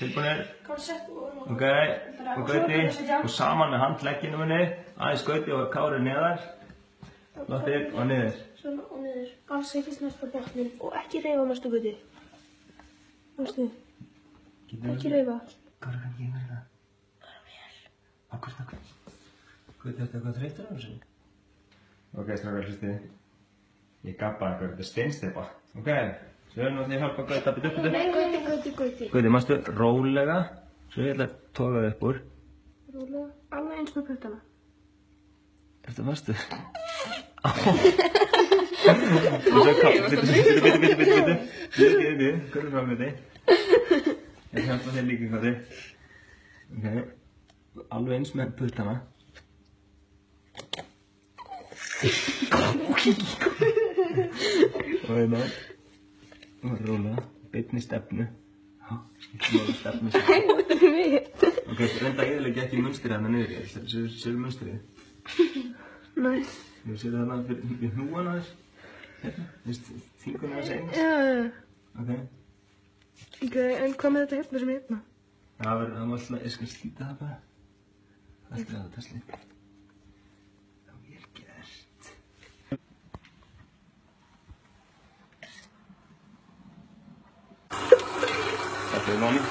Tilbúinir? Ok, og Gauti, og saman með handlegginum henni, aðeins Gauti og Kári neðar. Loftir og niður. Svona og niður. Alls ekki snerta botnin og ekki hreyfa mestu Gauti. Mástu? Ekki hreyfa. Kári kann ekki með það. Bara vel. Akkur. Gauti, þetta eitthvað þreytur á þessu? Ok, strákar, hlustið. Ég gappa ykkur, þetta er steinsteypa. Ok, svo erum við að hjálpa Gauti að byrja upp. Nei, Gauti. Gauti, mástu rólega. Svo ég ætla að toga upp úr. Rólega. Alveg eins með puttana. Þetta varstu? Bitu. Hvernig frá Gauti? Ég hjálpa þér líka Gauti. Ok. Alveg eins með puttana. Og hérna. Og rólega. Beinni stefnu. Skilja stefnu sér. Ok, reynda að eyðileggja ekki munstrið hérna niður. Sérðu munstrið? Nei. Þú sér þarna fyrir hnúan á þér? Hérna, þingunni að segja? Já. Ok. Ok, en hvað með þetta hérna sem hérna? Það var alltaf, ég skal slíta það bara. Alltaf að þetta slíta. Það var vel gert. Takk fyrir Máni.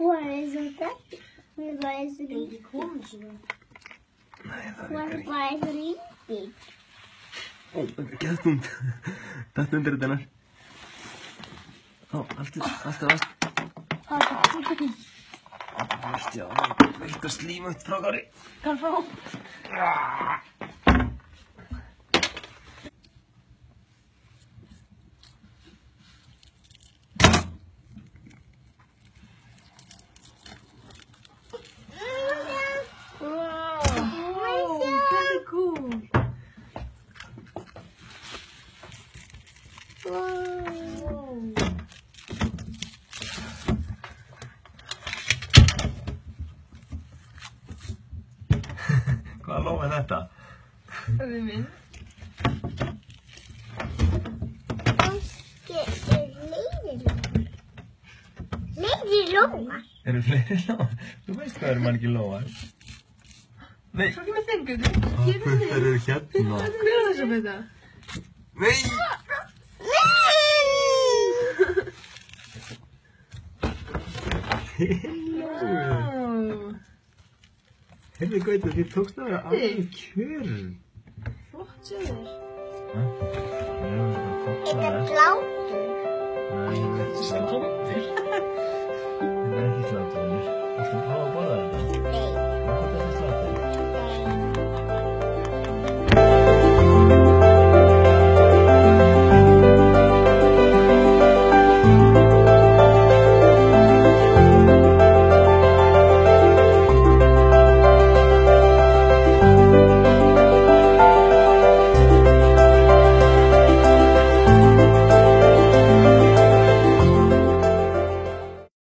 What is it? What is it? Nei, það virkar ekki. What is it? Ó, geðþungt. Þetta undir þetta hennar. Ó, alltaf. Vart, já, vilt að slíma eitt frá Kári. Kann fá. Hvaða lóð er þetta? Það er minn. Kannski leiðilóðar. Leiðilóðar? Eru fleiri lóðar? Þú veist hvað eru margir lóðar? Nei. Svo ekki með þeim Gauti. Hér er Puttar eru hérna. Hver er þess að þetta? Nei! Heyrðu Gauti, þið tókst að vera alveg kjörn. Flott sér þér. Er það glátur? Nei, það er ekki sláttur. Þetta er ekki sláttur. Þú ætlum að prófa að borða þetta.